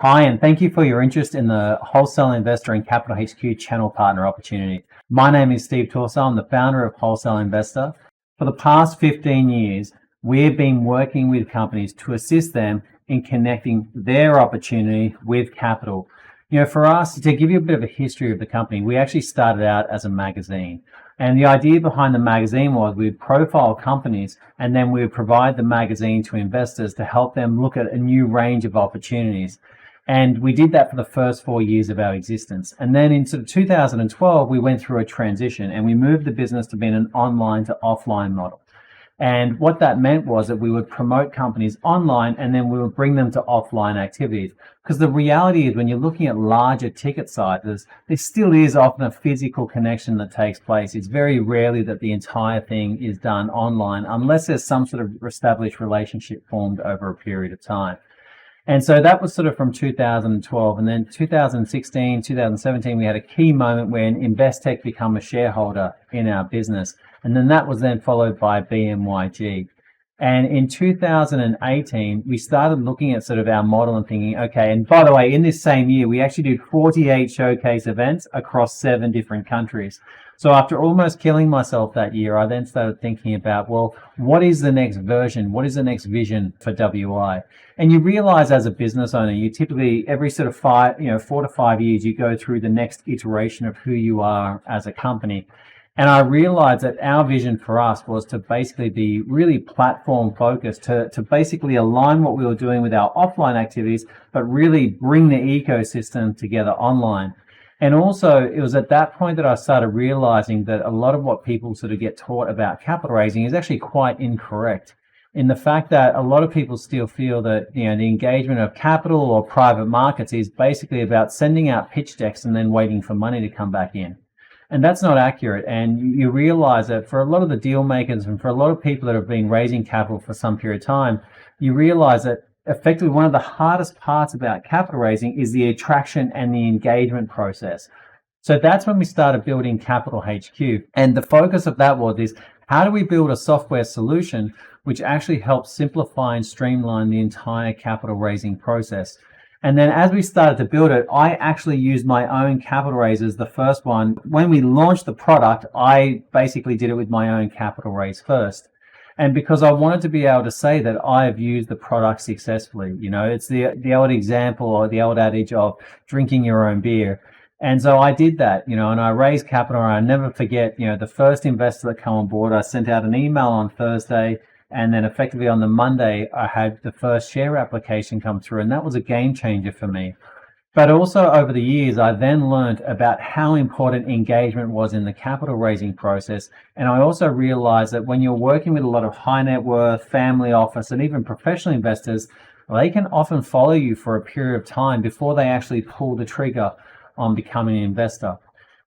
Hi, and thank you for your interest in the Wholesale Investor and CapitalHQ channel partner opportunity. My name is Steve Torso. I'm the founder of Wholesale Investor. For the past 15 years, we've been working with companies to assist them in connecting their opportunity with capital. For us, to give you a bit of a history of the company, we actually started out as a magazine. And the idea behind the magazine was we'd profile companies and then we would provide the magazine to investors to help them look at a new range of opportunities. And we did that for the first 4 years of our existence. And then in 2012, we went through a transition and we moved the business to being an online to offline model. And what that meant was that we would promote companies online and then we would bring them to offline activities. Because the reality is when you're looking at larger ticket sizes, there still is often a physical connection that takes place. It's very rarely that the entire thing is done online unless there's some sort of established relationship formed over a period of time. And so that was sort of from 2012. And then 2016, 2017, we had a key moment when Investec became a shareholder in our business. And then that was then followed by BMYG. And in 2018, we started looking at sort of our model and thinking, okay, and by the way, in this same year, we actually did 48 showcase events across 7 different countries. So after almost killing myself that year, I then started thinking about, well, what is the next version? What is the next vision for WI? And you realize as a business owner, you typically every sort of 4 to 5 years, you go through the next iteration of who you are as a company. And I realized that our vision for us was to basically be really platform focused, to basically align what we were doing with our offline activities, but really bring the ecosystem together online. And also, it was at that point that I started realizing that a lot of what people sort of get taught about capital raising is actually quite incorrect, in the fact that a lot of people still feel that the engagement of capital or private markets is basically about sending out pitch decks and then waiting for money to come back in. And that's not accurate. And you realize that for a lot of the deal makers and for a lot of people that have been raising capital for some period of time, you realize that effectively one of the hardest parts about capital raising is the attraction and the engagement process. So that's when we started building CapitalHQ. And the focus of that is how do we build a software solution which actually helps simplify and streamline the entire capital raising process. And then as we started to build it, I actually used my own capital raises, the first one. When we launched the product, I basically did it with my own capital raise first. And because I wanted to be able to say that I've used the product successfully, it's the old example or the old adage of drinking your own beer. And so I did that, and I raised capital. And I never forget, the first investor that came on board, I sent out an email on Thursday. And then effectively on the Monday, I had the first share application come through. And that was a game changer for me. But also over the years, I then learned about how important engagement was in the capital raising process. And I also realized that when you're working with a lot of high net worth, family office, and even professional investors, they can often follow you for a period of time before they actually pull the trigger on becoming an investor.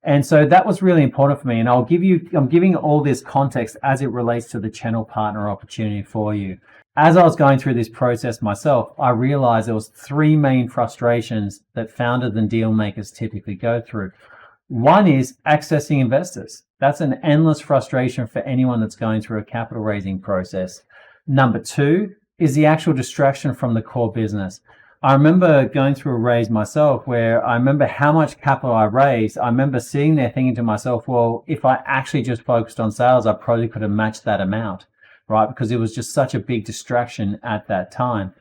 And so that was really important for me. And I'm giving all this context as it relates to the channel partner opportunity for you. As I was going through this process myself, I realized there was 3 main frustrations that founders and deal makers typically go through. One is accessing investors. That's an endless frustration for anyone that's going through a capital raising process. Number 2 is the actual distraction from the core business. I remember going through a raise myself where I remember how much capital I raised. I remember sitting there thinking to myself, well, if I actually just focused on sales, I probably could have matched that amount, right? Because it was just such a big distraction at that time.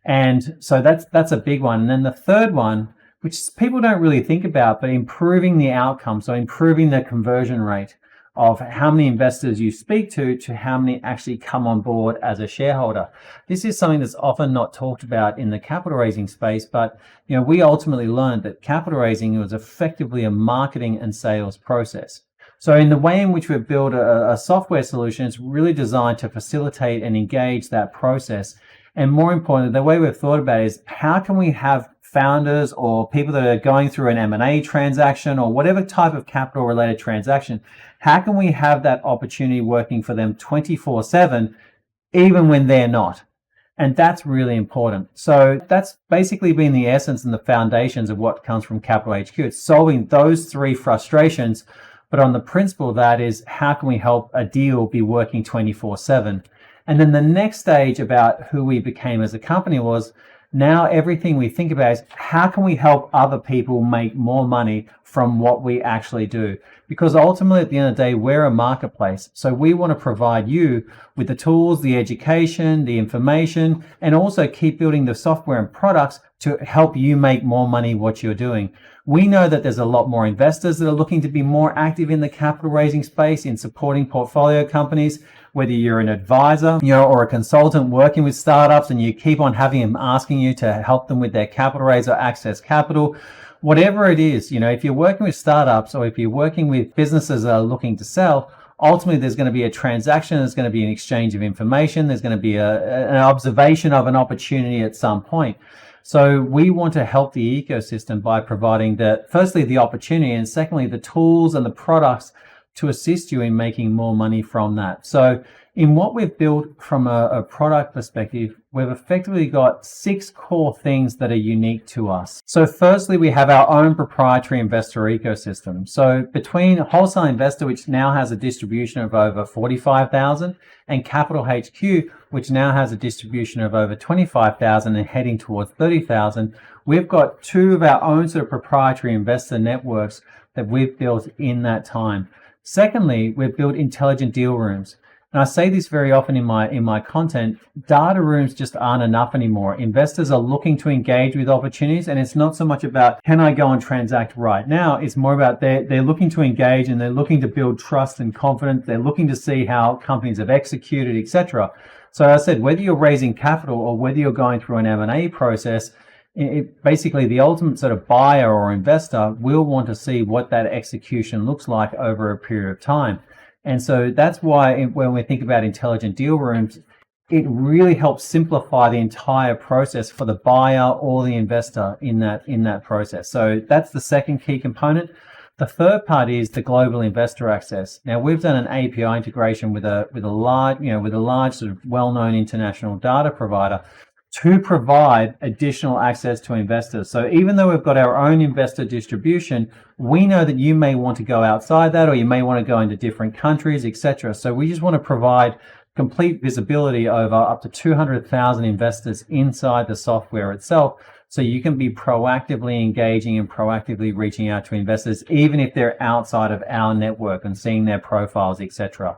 And so that's a big one. And then the third one, which people don't really think about, but improving the outcome. So improving the conversion rate of how many investors you speak to how many actually come on board as a shareholder. This is something that's often not talked about in the capital raising space, but we ultimately learned that capital raising was effectively a marketing and sales process. So in the way in which we've built a software solution, it's really designed to facilitate and engage that process. And more importantly, the way we've thought about it is how can we have founders or people that are going through an M&A transaction or whatever type of capital related transaction, how can we have that opportunity working for them 24/7, even when they're not? And that's really important. So that's basically been the essence and the foundations of what comes from CapitalHQ. It's solving those 3 frustrations, but on the principle of that is how can we help a deal be working 24/7? And then the next stage about who we became as a company was Now everything we think about is how can we help other people make more money from what we actually do? Because ultimately at the end of the day, we're a marketplace. So we want to provide you with the tools, the education, the information, and also keep building the software and products to help you make more money what you're doing. We know that there's a lot more investors that are looking to be more active in the capital raising space, in supporting portfolio companies, whether you're an advisor, or a consultant working with startups and you keep on having them asking you to help them with their capital raise or access capital, whatever it is, if you're working with startups or if you're working with businesses that are looking to sell, ultimately there's going to be a transaction, there's going to be an exchange of information, there's going to be an observation of an opportunity at some point. So we want to help the ecosystem by providing firstly, the opportunity, and secondly, the tools and the products to assist you in making more money from that. So in what we've built from a product perspective, we've effectively got 6 core things that are unique to us. So firstly, we have our own proprietary investor ecosystem. So between Wholesale Investor, which now has a distribution of over 45,000, and CapitalHQ, which now has a distribution of over 25,000 and heading towards 30,000, we've got 2 of our own sort of proprietary investor networks that we've built in that time. Secondly, we've built intelligent deal rooms. And I say this very often in my content, data rooms just aren't enough anymore. Investors are looking to engage with opportunities, and it's not so much about, can I go and transact right now? It's more about they're looking to engage and they're looking to build trust and confidence. They're looking to see how companies have executed, etc. So as I said, whether you're raising capital or whether you're going through an M&A process, basically the ultimate sort of buyer or investor will want to see what that execution looks like over a period of time. And so that's why when we think about intelligent deal rooms, it really helps simplify the entire process for the buyer or the investor in that process. So that's the second key component. The third part is the global investor access. Now we've done an API integration with a large sort of well-known international data provider to provide additional access to investors. So even though we've got our own investor distribution, we know that you may want to go outside that, or you may want to go into different countries, etc. So we just want to provide complete visibility over up to 200,000 investors inside the software itself, so you can be proactively engaging and proactively reaching out to investors, even if they're outside of our network, and seeing their profiles, etc.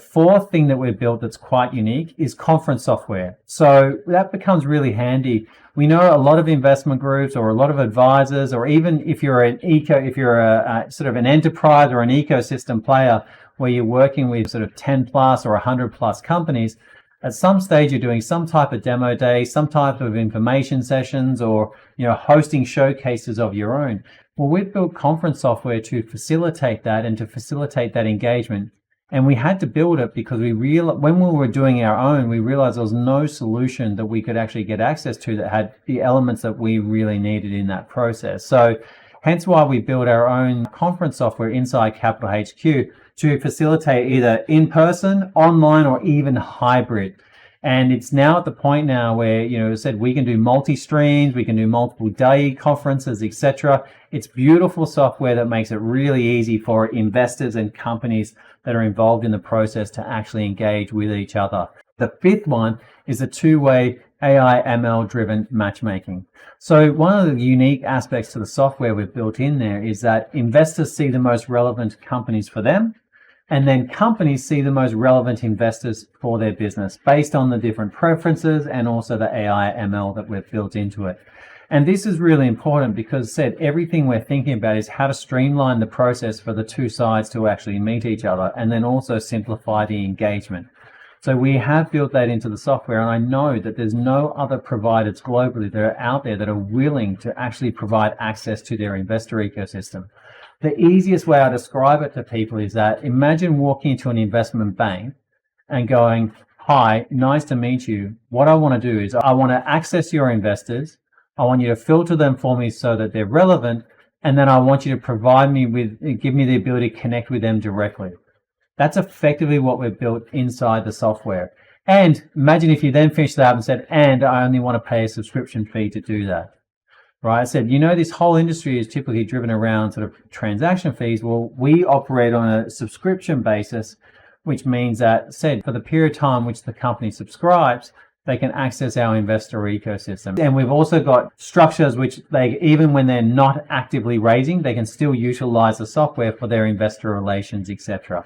Fourth thing that we've built that's quite unique is conference software. So that becomes really handy. We know a lot of investment groups or a lot of advisors, or even if you're a sort of an enterprise or an ecosystem player where you're working with sort of 10 plus or 100 plus companies, at some stage you're doing some type of demo day, some type of information sessions, or hosting showcases of your own. Well, we've built conference software to facilitate that and to facilitate that engagement. And we had to build it because when we were doing our own, we realized there was no solution that we could actually get access to that had the elements that we really needed in that process. So hence why we built our own conference software inside CapitalHQ to facilitate either in-person, online, or even hybrid. And it's now at the point now where, as I said, we can do multi-streams, we can do multiple day conferences, etc. It's beautiful software that makes it really easy for investors and companies that are involved in the process to actually engage with each other. The fifth one is a two-way AI ML driven matchmaking. So one of the unique aspects to the software we've built in there is that investors see the most relevant companies for them, and then companies see the most relevant investors for their business based on the different preferences and also the AI ML that we've built into it. And this is really important because, everything we're thinking about is how to streamline the process for the two sides to actually meet each other, and then also simplify the engagement. So we have built that into the software, and I know that there's no other providers globally that are out there that are willing to actually provide access to their investor ecosystem. The easiest way I describe it to people is that imagine walking into an investment bank and going, "Hi, nice to meet you. What I want to do is I want to access your investors. I want you to filter them for me so that they're relevant. And then I want you to give me the ability to connect with them directly." That's effectively what we've built inside the software. And imagine if you then finished that up and said, "And I only want to pay a subscription fee to do that." Right? I said, this whole industry is typically driven around sort of transaction fees. Well, we operate on a subscription basis, which means that, for the period of time which the company subscribes, they can access our investor ecosystem. And we've also got structures which they, even when they're not actively raising, they can still utilize the software for their investor relations, etc.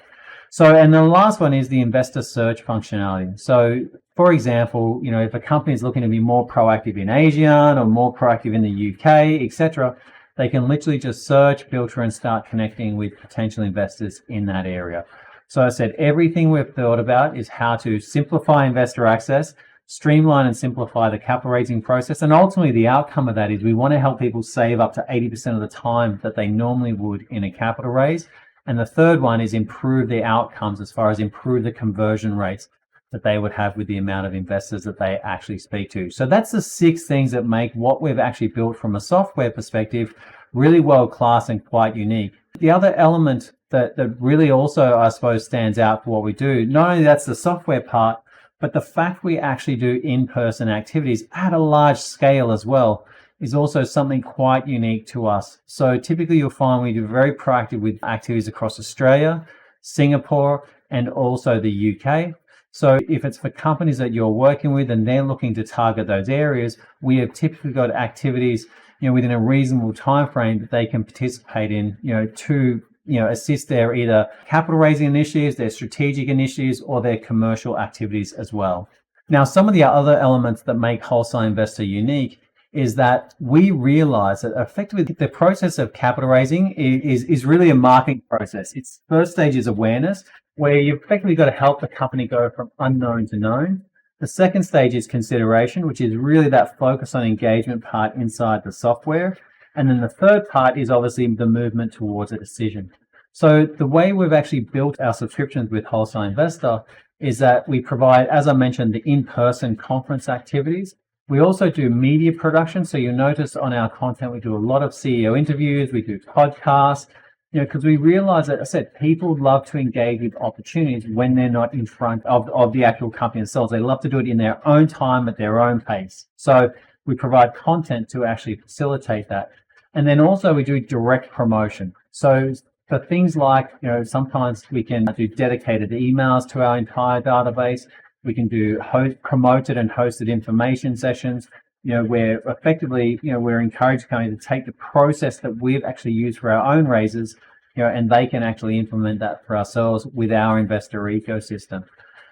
So, and the last one is the investor search functionality. So, for example, if a company is looking to be more proactive in Asia or more proactive in the UK, etc., they can literally just search, filter, and start connecting with potential investors in that area. So I said, everything we've thought about is how to simplify investor access, streamline and simplify the capital raising process. And ultimately, the outcome of that is we want to help people save up to 80% of the time that they normally would in a capital raise. And the third one is improve the outcomes as far as improve the conversion rates that they would have with the amount of investors that they actually speak to. So that's the 6 things that make what we've actually built from a software perspective really world-class and quite unique. The other element that really also, I suppose, stands out for what we do, not only that's the software part, but the fact we actually do in-person activities at a large scale as well is also something quite unique to us. So typically you'll find we do very proactive with activities across Australia, Singapore, and also the UK. So if it's for companies that you're working with and they're looking to target those areas, we have typically got activities, within a reasonable time frame that they can participate in, to assist their either capital raising initiatives, their strategic initiatives, or their commercial activities as well. Now, some of the other elements that make Wholesale Investor unique is that we realize that effectively the process of capital raising is really a marketing process. Its first stage is awareness, where you've effectively got to help the company go from unknown to known. The second stage is consideration, which is really that focus on engagement part inside the software. And then the third part is obviously the movement towards a decision. So the way we've actually built our subscriptions with Wholesale Investor is that we provide, as I mentioned, the in-person conference activities. We also do media production. So you'll notice on our content, we do a lot of CEO interviews, we do podcasts, because we realize that, I said, people love to engage with opportunities when they're not in front of the actual company themselves. They love to do it in their own time at their own pace. So we provide content to actually facilitate that. And then also we do direct promotion. So for things like, sometimes we can do dedicated emails to our entire database. We can do promoted and hosted information sessions, where effectively, we're encouraged companies to take the process that we've actually used for our own raises, and they can actually implement that for ourselves with our investor ecosystem.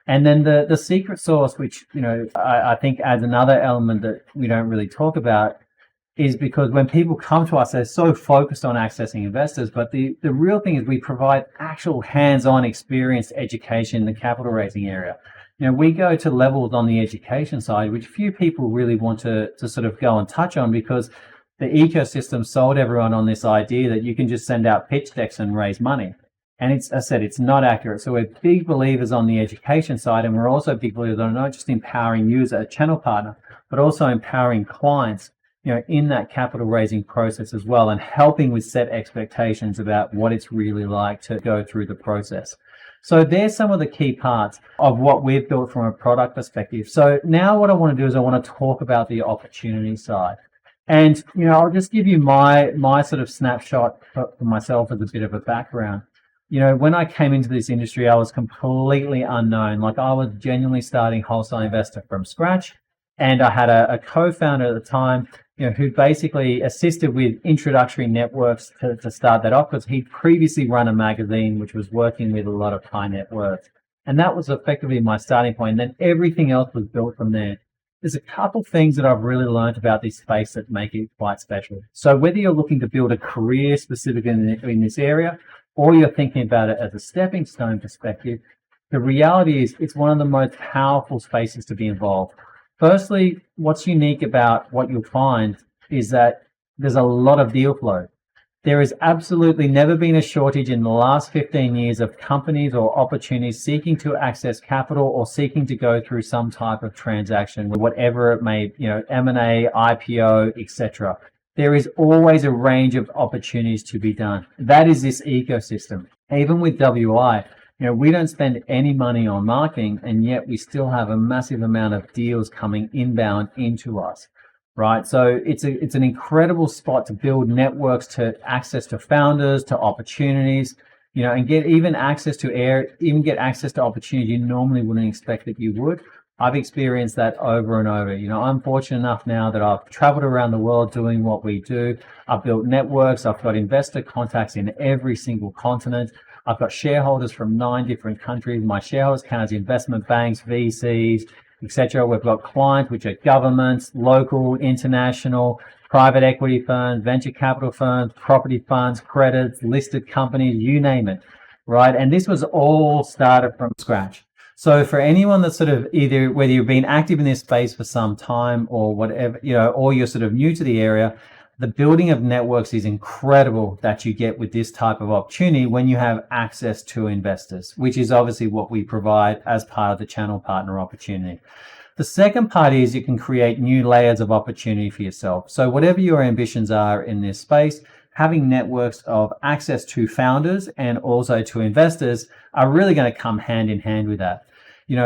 And then the secret sauce, which, I think adds another element that we don't really talk about, is because when people come to us, they're so focused on accessing investors, but the real thing is we provide actual hands-on experience education in the capital raising area. We go to levels on the education side, which few people really want to sort of go and touch on, because the ecosystem sold everyone on this idea that you can just send out pitch decks and raise money. And as I said, it's not accurate. So we're big believers on the education side, and we're also big believers on not just empowering you as a channel partner, but also empowering clients, in that capital raising process as well, and helping with set expectations about what it's really like to go through the process. So there's some of the key parts of what we've built from a product perspective. So now what I want to do is I want to talk about the opportunity side. And, I'll just give you my sort of snapshot for myself as a bit of a background. When I came into this industry, I was completely unknown. Like, I was genuinely starting Wholesale Investor from scratch. And I had a co-founder at the time, who basically assisted with introductory networks to start that off, because he'd previously run a magazine which was working with a lot of high net worth. And that was effectively my starting point. And then everything else was built from there. There's a couple things that I've really learned about this space that make it quite special. So whether you're looking to build a career specific in this area, or you're thinking about it as a stepping stone perspective, the reality is it's one of the most powerful spaces to be involved. Firstly, what's unique about what you'll find is that there's a lot of deal flow. There has absolutely never been a shortage in the last 15 years of companies or opportunities seeking to access capital or seeking to go through some type of transaction, whatever it may, M&A, IPO, etc. There is always a range of opportunities to be done. That is this ecosystem. Even with WI, we don't spend any money on marketing, and yet we still have a massive amount of deals coming inbound into us, right? So it's an incredible spot to build networks, to access to founders, to opportunities, and get access to opportunities you normally wouldn't expect that you would, I've experienced that over and over. I'm fortunate enough now that I've traveled around the world doing what we do. I've built networks. I've got investor contacts in every single continent. I've got shareholders from 9 different countries. My shareholders count as investment banks, VCs, etc. We've got clients which are governments, local, international, private equity firms, venture capital firms, property funds, credits, listed companies, you name it, right? And this was all started from scratch. So for anyone that's sort of either whether you've been active in this space for some time or whatever, or you're sort of new to the area, the building of networks is incredible that you get with this type of opportunity when you have access to investors, which is obviously what we provide as part of the channel partner opportunity. The second part is you can create new layers of opportunity for yourself. So whatever your ambitions are in this space, having networks of access to founders and also to investors are really going to come hand in hand with that.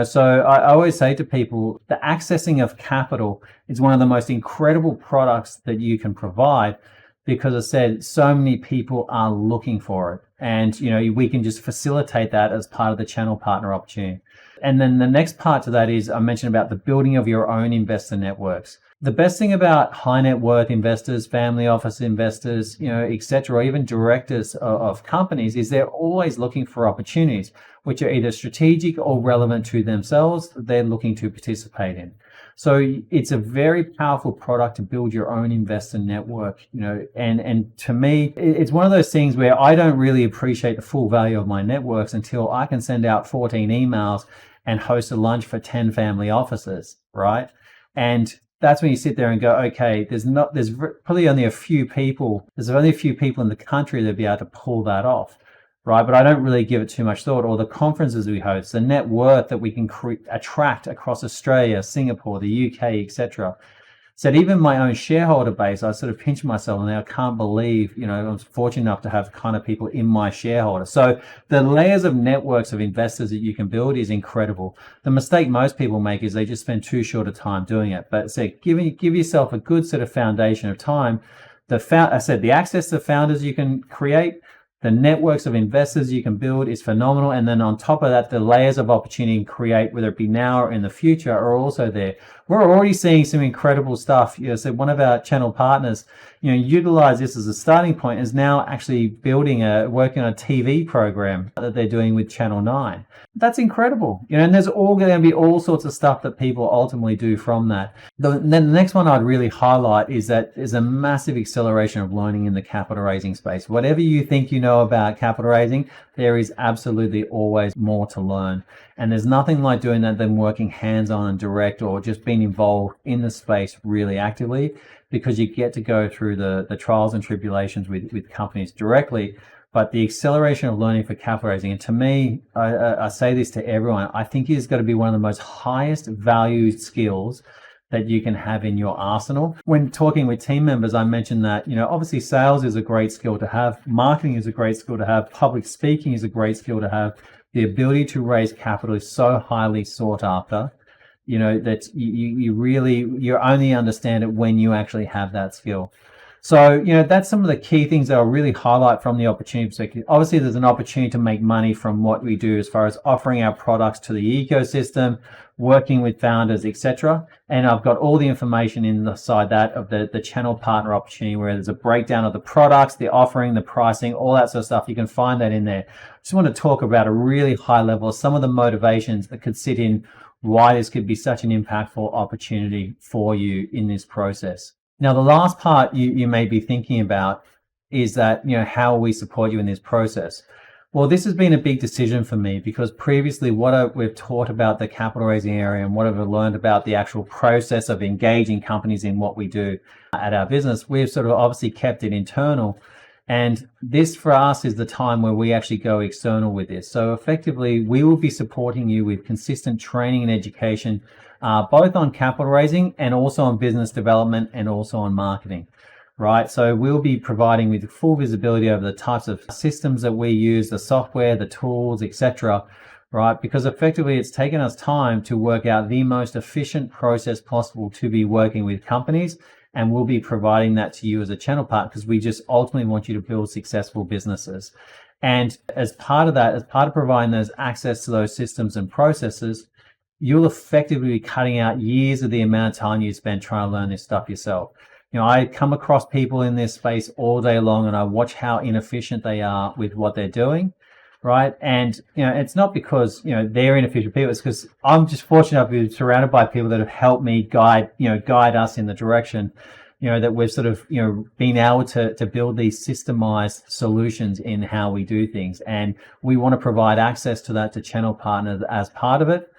So I always say to people, the accessing of capital is one of the most incredible products that you can provide because, as I said, so many people are looking for it. And, we can just facilitate that as part of the channel partner opportunity. And then the next part to that is I mentioned about the building of your own investor networks. The best thing about high net worth investors, family office investors, etc., or even directors of companies is they're always looking for opportunities which are either strategic or relevant to themselves that they're looking to participate in. So it's a very powerful product to build your own investor network, and to me, it's one of those things where I don't really appreciate the full value of my networks until I can send out 14 emails and host a lunch for 10 family offices, right? And that's when you sit there and go, okay, there's probably only a few people. There's only a few people in the country that'd be able to pull that off, right? But I don't really give it too much thought. Or the conferences we host, the net worth that we can attract across Australia, Singapore, the UK, etc. So that even my own shareholder base, I sort of pinch myself and I can't believe, I'm fortunate enough to have kind of people in my shareholder. So the layers of networks of investors that you can build is incredible. The mistake most people make is they just spend too short a time doing it. But give yourself a good sort of foundation of time. The access to founders you can create, the networks of investors you can build is phenomenal. And then on top of that, the layers of opportunity you can create, whether it be now or in the future, are also there. We're already seeing some incredible stuff. So one of our channel partners, utilize this as a starting point, is now actually working on a TV program that they're doing with Channel 9. That's incredible. And there's going to be all sorts of stuff that people ultimately do from that. Then the next one I'd really highlight is that there's a massive acceleration of learning in the capital raising space. Whatever you think you know about capital raising, there is absolutely always more to learn. And there's nothing like doing that than working hands-on and direct, or just being involved in the space really actively, because you get to go through the trials and tribulations with companies directly. But the acceleration of learning for capital raising, and to me, I say this to everyone, I think it's got to be one of the most highest valued skills that you can have in your arsenal. When talking with team members, I mentioned that, obviously sales is a great skill to have, marketing is a great skill to have, public speaking is a great skill to have. The ability to raise capital is so highly sought after, that you only understand it when you actually have that skill. So, that's some of the key things that I'll really highlight from the opportunity perspective. Obviously, there's an opportunity to make money from what we do as far as offering our products to the ecosystem, working with founders, etc. And I've got all the information inside that of the channel partner opportunity, where there's a breakdown of the products, the offering, the pricing, all that sort of stuff. You can find that in there. Just want to talk about a really high level of some of the motivations that could sit in why this could be such an impactful opportunity for you in this process. Now, the last part you may be thinking about is that, how we support you in this process. Well, this has been a big decision for me, because previously we've taught about the capital raising area and what I've learned about the actual process of engaging companies in what we do at our business, we've sort of obviously kept it internal. And this for us is the time where we actually go external with this. So effectively, we will be supporting you with consistent training and education, both on capital raising and also on business development and also on marketing, right? So we'll be providing with full visibility over the types of systems that we use, the software, the tools, etc., right? Because effectively it's taken us time to work out the most efficient process possible to be working with companies. And we'll be providing that to you as a channel partner, because we just ultimately want you to build successful businesses. And as part of that, as part of providing those access to those systems and processes, you'll effectively be cutting out years of the amount of time you spend trying to learn this stuff yourself. I come across people in this space all day long, and I watch how inefficient they are with what they're doing, right? And it's not because they're inefficient people. It's because I'm just fortunate to be surrounded by people that have helped me guide us in the direction that we've sort of been able to build these systemized solutions in how we do things, and we want to provide access to that to channel partners as part of it.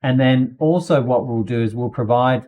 And then also what we'll do is we'll provide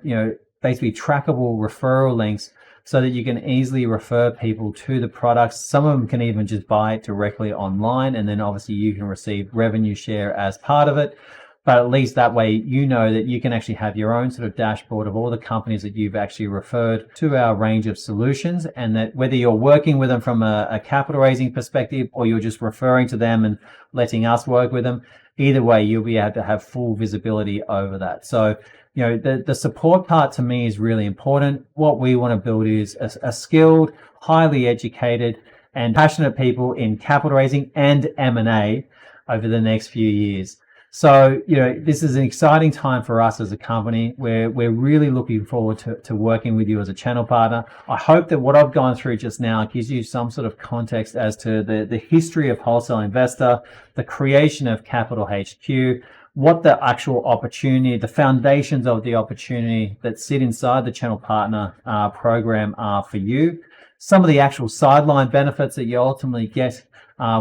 basically trackable referral links so that you can easily refer people to the products. Some of them can even just buy it directly online, and then obviously you can receive revenue share as part of it. But at least that way, that you can actually have your own sort of dashboard of all the companies that you've actually referred to our range of solutions, and that whether you're working with them from a capital raising perspective or you're just referring to them and letting us work with them, either way, you'll be able to have full visibility over that. So the support part to me is really important. What we want to build is a skilled, highly educated, and passionate people in capital raising and M&A over the next few years. So, this is an exciting time for us as a company. We're really looking forward to working with you as a channel partner. I hope that what I've gone through just now gives you some sort of context as to the history of Wholesale Investor, the creation of CapitalHQ, what the actual opportunity, the foundations of the opportunity that sit inside the channel partner program are for you, some of the actual sideline benefits that you ultimately get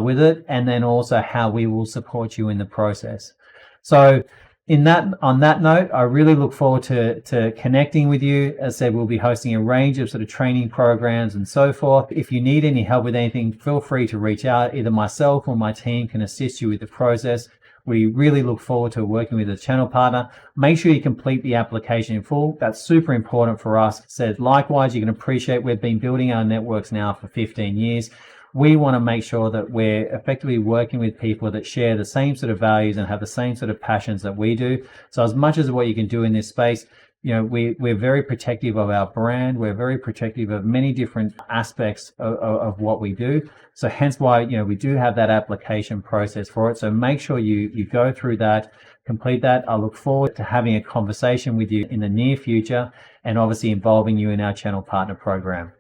with it, and then also how we will support you in the process. So on that note, I really look forward to connecting with you. As I said, we'll be hosting a range of sort of training programs and so forth. If you need any help with anything, feel free to reach out. Either myself or my team can assist you with the process. We really look forward to working with a channel partner. Make sure you complete the application in full. That's super important for us. Said likewise, you can appreciate we've been building our networks now for 15 years. We want to make sure that we're effectively working with people that share the same sort of values and have the same sort of passions that we do. So as much as what you can do in this space, we're very protective of our brand. We're very protective of many different aspects of what we do. So hence why, we do have that application process for it. So make sure you go through that, complete that. I look forward to having a conversation with you in the near future and obviously involving you in our channel partner program.